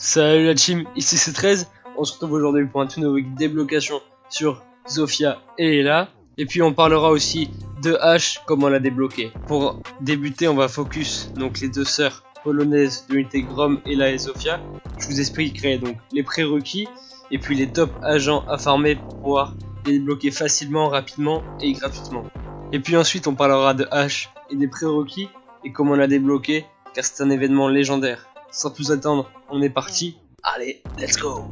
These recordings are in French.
Salut la team, ici c'est 13, on se retrouve aujourd'hui pour un tout nouveau guide déblocation sur Zofia et Ela. Et puis on parlera aussi de H, comment la débloquer. Pour débuter on va focus donc les deux sœurs polonaises de l'unité Grom, Ela et Zofia. Je vous expliquerai donc les prérequis et puis les top agents à farmer pour pouvoir les débloquer facilement, rapidement et gratuitement. Et puis ensuite on parlera de H et des prérequis et comment la débloquer car c'est un événement légendaire. Sans plus attendre, on est parti. Allez, let's go.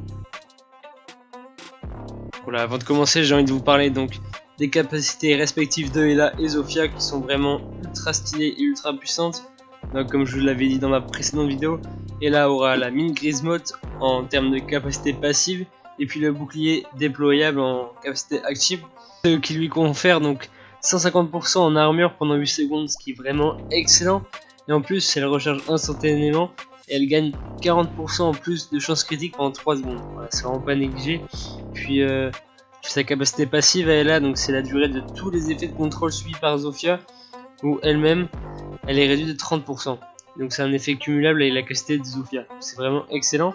Voilà, avant de commencer, j'ai envie de vous parler donc des capacités respectives de Ela et Zofia qui sont vraiment ultra stylées et ultra puissantes. Donc, comme je vous l'avais dit dans ma précédente vidéo, Ela aura la mine grise mode en termes de capacité passive et puis le bouclier déployable en capacité active, ce qui lui confère donc 150% en armure pendant 8 secondes, ce qui est vraiment excellent. Et en plus, elle recharge instantanément et elle gagne 40% en plus de chance critique pendant 3 secondes. Voilà, c'est vraiment pas négligé. Puis sa capacité passive elle est là, donc c'est la durée de tous les effets de contrôle suivis par Zofia, où elle-même elle est réduite de 30%. Donc c'est un effet cumulable avec la capacité de Zofia. C'est vraiment excellent.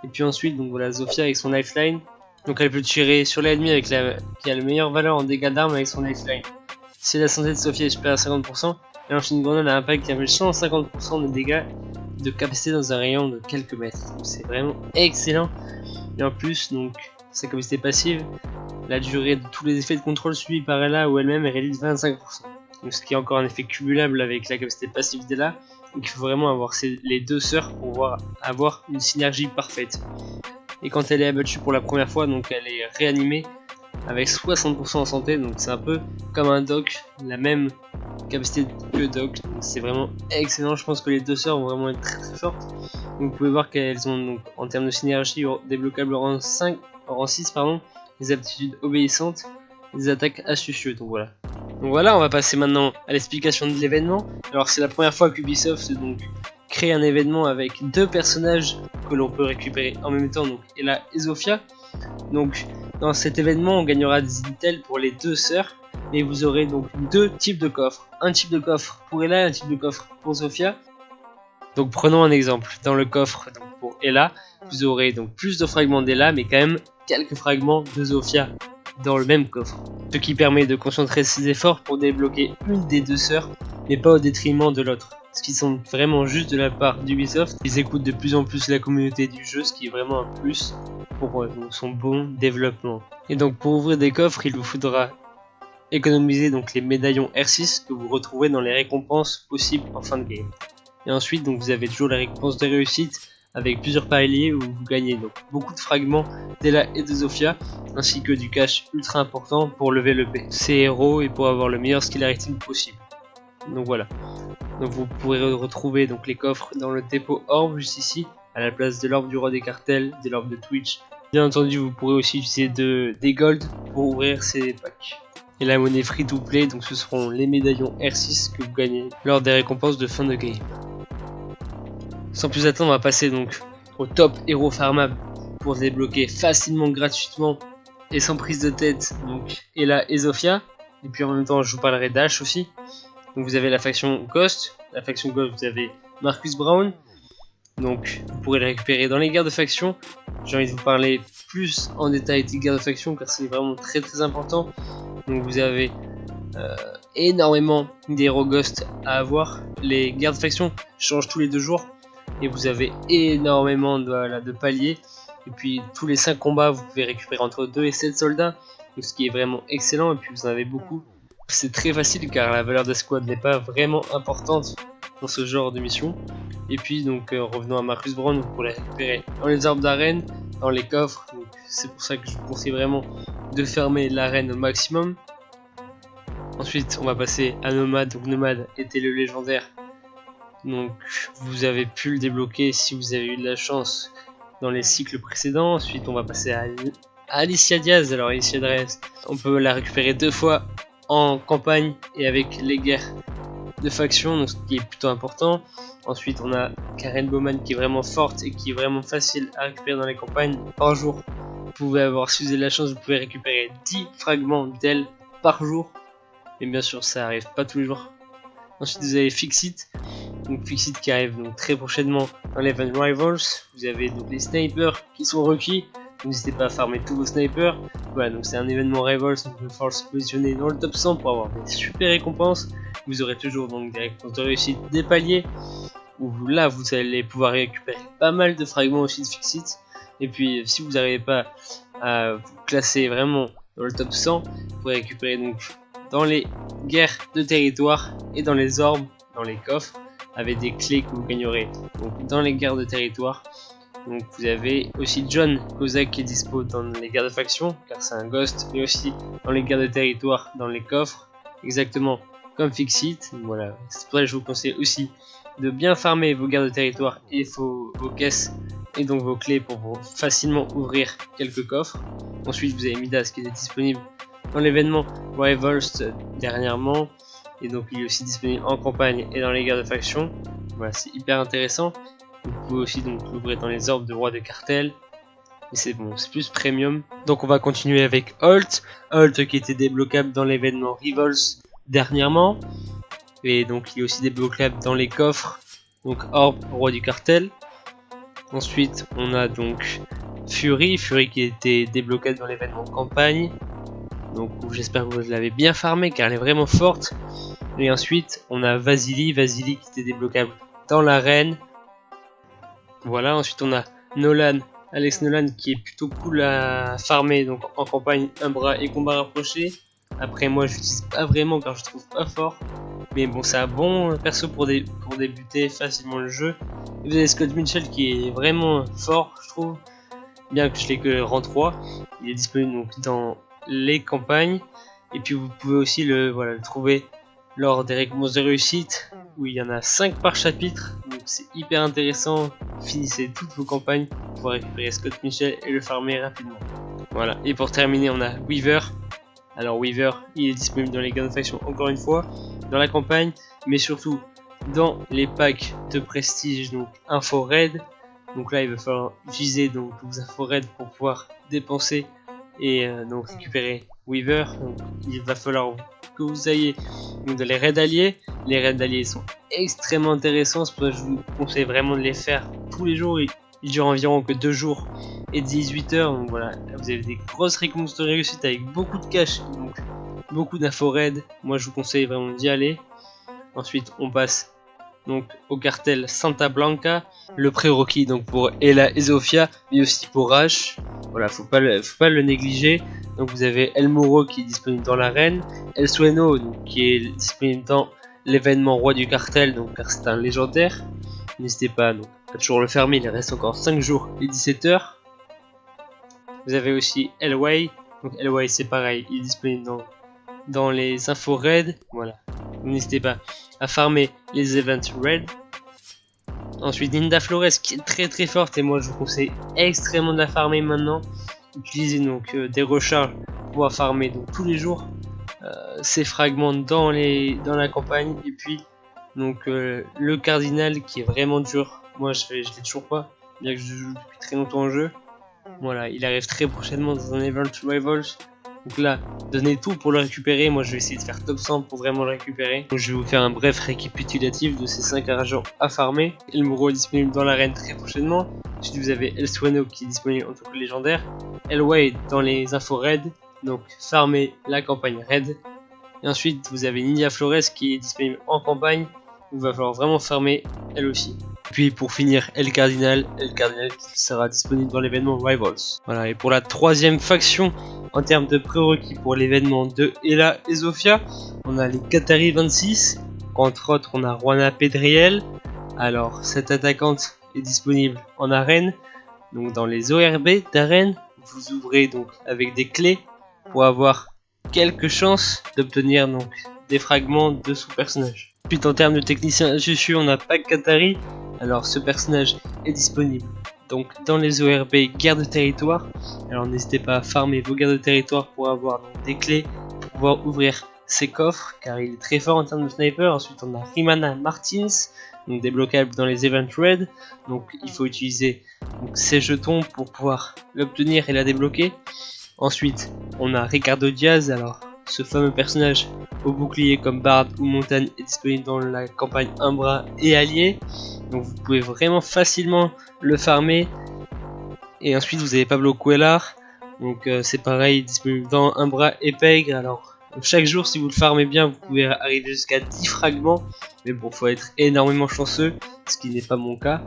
Et puis ensuite, donc voilà, Zofia avec son lifeline. Donc elle peut tirer sur l'ennemi avec qui a la meilleure valeur en dégâts d'armes avec son lifeline. Si la santé de Zofia est supérieure à 50%, elle lance une grenade à impact qui inflige 150% de dégâts de capacité dans un rayon de quelques mètres. Donc c'est vraiment excellent. Et en plus, donc sa capacité passive, la durée de tous les effets de contrôle suivis par Ela ou elle-même est réduite de 25%. Donc ce qui est encore un effet cumulable avec la capacité passive d'Ela. Donc il faut vraiment avoir les deux sœurs pour pouvoir avoir une synergie parfaite. Et quand elle est abattue pour la première fois, donc elle est réanimée avec 60% en santé, donc c'est un peu comme un Doc, la même capacité que Doc, donc c'est vraiment excellent. Je pense que les deux sœurs vont vraiment être très très fortes. Donc, vous pouvez voir qu'elles ont donc en termes de synergie débloquable rang 5, rang 6 pardon, des aptitudes obéissantes, des attaques astucieuses. Donc voilà, on va passer maintenant à l'explication de l'événement. Alors c'est la première fois qu'Ubisoft donc crée un événement avec deux personnages que l'on peut récupérer en même temps, donc Ela et Zofia. Donc dans cet événement, on gagnera des intels pour les deux sœurs et vous aurez donc deux types de coffres. Un type de coffre pour Ela et un type de coffre pour Zofia. Donc prenons un exemple. Dans le coffre donc, pour Ela, vous aurez donc plus de fragments d'Ela, mais quand même quelques fragments de Zofia dans le même coffre. Ce qui permet de concentrer ses efforts pour débloquer une des deux sœurs, mais pas au détriment de l'autre. Ce qui semble vraiment juste de la part d'Ubisoft. Ils écoutent de plus en plus la communauté du jeu, ce qui est vraiment un plus pour son bon développement. Et donc pour ouvrir des coffres, il vous faudra économiser donc les médaillons R6 que vous retrouverez dans les récompenses possibles en fin de game. Et ensuite donc vous avez toujours la récompense de réussite avec plusieurs paliers où vous gagnez donc beaucoup de fragments d'Ela et de Zofia ainsi que du cash ultra important pour lever le P, ces héros et pour avoir le meilleur skill rating possible. Donc voilà. Donc vous pourrez retrouver donc les coffres dans le dépôt orbe juste ici à la place de l'orbe du roi des cartels, de l'orbe de Twitch. Bien entendu vous pourrez aussi utiliser des gold pour ouvrir ces packs. Et la monnaie free to play, donc ce seront les médaillons R6 que vous gagnez lors des récompenses de fin de game. Sans plus attendre, on va passer donc au top héros farmable pour se débloquer facilement, gratuitement et sans prise de tête. Donc Ela et Zofia. Et puis en même temps, je vous parlerai d'Ash aussi. Donc vous avez la faction Ghost. La faction Ghost, vous avez Marcus Brown. Donc vous pourrez le récupérer dans les guerres de faction. J'ai envie de vous parler plus en détail des guerres de faction car c'est vraiment très très important. Donc vous avez énormément d'héros Ghost à avoir. Les guerres de faction changent tous les 2 jours. Et vous avez énormément de paliers. Et puis tous les 5 combats, vous pouvez récupérer entre 2 et 7 soldats. Donc, ce qui est vraiment excellent. Et puis vous en avez beaucoup. C'est très facile car la valeur des squads n'est pas vraiment importante dans ce genre de mission. Et puis donc revenons à Marcus Brown, vous pourrez les récupérer dans les arbres d'arène, dans les coffres. C'est pour ça que je vous conseille vraiment de fermer l'arène au maximum. Ensuite on va passer à Nomade. Donc Nomade était le légendaire. Donc vous avez pu le débloquer si vous avez eu de la chance dans les cycles précédents. Ensuite on va passer à Alicia Diaz. Alors Alicia Diaz, on peut la récupérer 2 fois en campagne et avec les guerres de faction, donc ce qui est plutôt important. Ensuite on a Karen Bowman qui est vraiment forte et qui est vraiment facile à récupérer dans les campagnes. Par jour, vous pouvez avoir, si vous avez de la chance, vous pouvez récupérer 10 fragments d'elle par jour. Mais bien sûr ça arrive pas tous les jours. Ensuite vous avez Fixit. Donc Fixit qui arrive donc très prochainement dans l'Event Rivals, vous avez donc les snipers qui sont requis. N'hésitez pas à farmer tous vos snipers. Voilà, donc c'est un événement Rivals, donc il va falloir se positionner dans le top 100 pour avoir des super récompenses. Vous aurez toujours donc des récompenses de réussite, des paliers, où là vous allez pouvoir récupérer pas mal de fragments aussi de Fixit. Et puis si vous n'arrivez pas à vous classer vraiment dans le top 100, vous pourrez récupérer donc dans les guerres de territoire et dans les orbes, dans les coffres, avec des clés que vous gagnerez donc dans les guerres de territoire. Donc vous avez aussi John Kozak qui est dispo dans les guerres de faction, car c'est un ghost, mais aussi dans les guerres de territoire, dans les coffres, exactement comme Fixit. Voilà, c'est pour ça que je vous conseille aussi de bien farmer vos guerres de territoire et vos caisses, et donc vos clés pour vous facilement ouvrir quelques coffres. Ensuite vous avez Midas qui est disponible dans l'événement Rivals dernièrement, et donc il est aussi disponible en campagne et dans les guerres de faction. Voilà, c'est hyper intéressant. Vous pouvez aussi donc l'ouvrir dans les orbes de roi de cartel, mais c'est bon, c'est plus premium. Donc on va continuer avec Holt qui était débloquable dans l'événement Rivals dernièrement, et donc il est aussi débloquable dans les coffres, donc orbe roi du cartel. Ensuite on a donc Fury qui était débloquable dans l'événement campagne, donc j'espère que vous l'avez bien farmé car elle est vraiment forte. Et ensuite on a Vasily qui était débloquable dans l'arène. Voilà, ensuite on a Alex Nolan qui est plutôt cool à farmer donc en campagne, un bras et combat rapproché. Après moi je l'utilise pas vraiment car je trouve pas fort, mais bon c'est un bon perso pour débuter facilement le jeu. Et vous avez Scott Mitchell qui est vraiment fort je trouve, bien que je l'ai que rang 3, il est disponible donc dans les campagnes. Et puis vous pouvez aussi le trouver lors des récompenses de réussite, où il y en a 5 par chapitre, donc c'est hyper intéressant. Finissez toutes vos campagnes pour récupérer Scott Mitchell et le farmer rapidement. Voilà, et pour terminer on a Weaver. Alors Weaver il est disponible dans les guerres de faction encore une fois, dans la campagne, mais surtout dans les packs de prestige, donc Info Raid. Donc là il va falloir utiliser donc vos Info Raid pour pouvoir dépenser et donc récupérer Weaver. Donc il va falloir que vous ayez donc dans les raids alliés. Les raids alliés sont extrêmement intéressants, c'est pour ça que je vous conseille vraiment de les faire tous les jours. Ils durent environ que 2 jours et 18 heures, donc voilà, vous avez des grosses récompenses de réussite avec beaucoup de cash, donc beaucoup d'infos raids. Moi je vous conseille vraiment d'y aller. Ensuite on passe donc au cartel Santa Blanca, le prérequis donc pour Ela et Zofia, mais aussi pour H. Voilà, faut pas le négliger. Donc vous avez El Moro qui est disponible dans l'arène, El Sueno donc, qui est disponible dans l'événement roi du cartel, donc car c'est un légendaire. N'hésitez pas donc à toujours le fermer, il reste encore 5 jours et 17 heures. Vous avez aussi Elway, donc Elway c'est pareil, il est disponible dans les infos raid. Voilà, n'hésitez pas à farmer les events raid. Ensuite Ninda Flores qui est très forte, et moi je vous conseille extrêmement de la farmer maintenant. Utilisez donc des recharges pour pouvoir farmer donc tous les jours ces fragments dans la campagne. Et puis donc le cardinal qui est vraiment dur, moi je l'ai toujours pas, bien que je joue depuis très longtemps en jeu. Voilà, il arrive très prochainement dans un event Rivals. Donc là, donnez tout pour le récupérer. Moi je vais essayer de faire top 100 pour vraiment le récupérer. Donc je vais vous faire un bref récapitulatif de ces 5 argents à farmer. El Moro est disponible dans l'arène très prochainement. Ensuite vous avez El Sueno qui est disponible en tant que légendaire. Elway dans les infos raid, donc farmer la campagne raid. Et ensuite vous avez Ninja Flores qui est disponible en campagne. Il va falloir vraiment farmer elle aussi. Puis pour finir El Cardinal qui sera disponible dans l'événement Rivals. Voilà, et pour la troisième faction en termes de prérequis pour l'événement de Ela et Zofia, on a les Qatari 26, entre autres on a Juana Pedriel. Alors cette attaquante est disponible en arène, donc dans les ORB d'arène. Vous ouvrez donc avec des clés pour avoir quelques chances d'obtenir donc des fragments de son personnage. Ensuite en termes de technicien Jushu, on a Pak Qatari. Alors ce personnage est disponible donc dans les ORB guerre de territoire. Alors n'hésitez pas à farmer vos guerres de territoire pour avoir donc des clés pour pouvoir ouvrir ces coffres, car il est très fort en termes de sniper. Ensuite on a Rimana Martins, donc débloquable dans les events raid, donc il faut utiliser donc, ces jetons pour pouvoir l'obtenir et la débloquer. Ensuite on a Ricardo Diaz. Alors ce fameux personnage au bouclier comme Bard ou Montagne est disponible dans la campagne Umbra et Allié. Donc vous pouvez vraiment facilement le farmer. Et ensuite vous avez Pablo Cuellar. Donc c'est pareil, disponible dans Umbra et Pègre. Alors chaque jour, si vous le farmez bien, vous pouvez arriver jusqu'à 10 fragments. Mais bon, faut être énormément chanceux, ce qui n'est pas mon cas.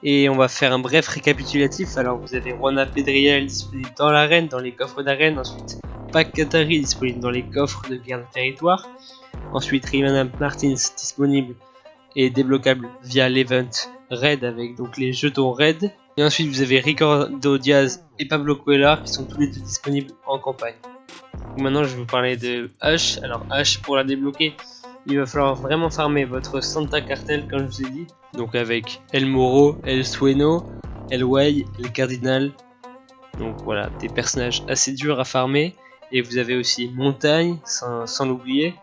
Et on va faire un bref récapitulatif. Alors vous avez Juana Pedriel disponible dans l'arène, dans les coffres d'arène. Ensuite Pac Katari disponible dans les coffres de guerre de territoire. Ensuite Rayman Martins disponible et débloquable via l'event Raid avec donc les jetons Raid. Et ensuite vous avez Ricardo Diaz et Pablo Cuellar qui sont tous les deux disponibles en campagne. Donc maintenant je vais vous parler de H. Alors H, pour la débloquer, il va falloir vraiment farmer votre Santa Cartel comme je vous ai dit. Donc avec El Moro, El Sueno, El Way, El Cardinal. Donc voilà, des personnages assez durs à farmer. Et vous avez aussi Montagne, sans l'oublier.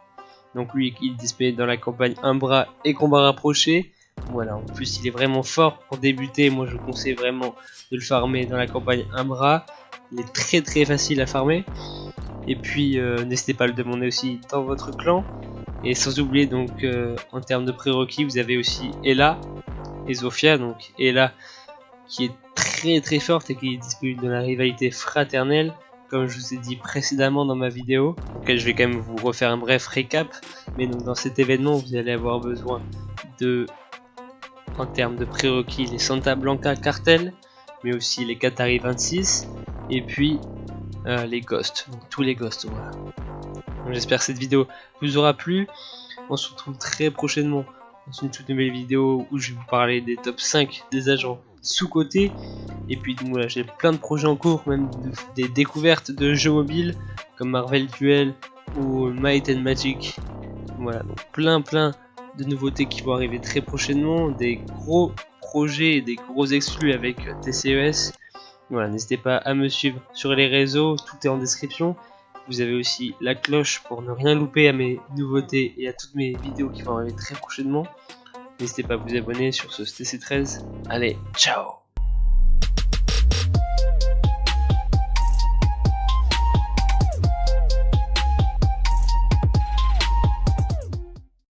Donc lui il est disponible dans la campagne Umbra et combat rapproché. Voilà, en plus il est vraiment fort pour débuter. Moi je vous conseille vraiment de le farmer dans la campagne Umbra. Il est très facile à farmer. Et puis n'hésitez pas à le demander aussi dans votre clan. Et sans oublier donc en termes de prérequis, vous avez aussi Ella et Zofia. Donc Ella qui est très forte et qui est disponible dans la rivalité fraternelle, comme je vous ai dit précédemment dans ma vidéo. Donc je vais quand même vous refaire un bref récap. Mais donc dans cet événement, vous allez avoir besoin de, en termes de prérequis, les Santa Blanca Cartel, mais aussi les Qatari 26 et puis les Ghosts, donc tous les Ghosts, voilà. J'espère que cette vidéo vous aura plu. On se retrouve très prochainement dans une toute nouvelle vidéo où je vais vous parler des top 5 des agents sous-cotés. Et puis donc, voilà, j'ai plein de projets en cours, même des découvertes de jeux mobiles comme Marvel Duel ou Might and Magic. Voilà, donc plein de nouveautés qui vont arriver très prochainement, des gros projets et des gros exclus avec TCES. Voilà, n'hésitez pas à me suivre sur les réseaux, tout est en description. Vous avez aussi la cloche pour ne rien louper à mes nouveautés et à toutes mes vidéos qui vont arriver très prochainement. N'hésitez pas à vous abonner sur ce TC13. Allez, ciao!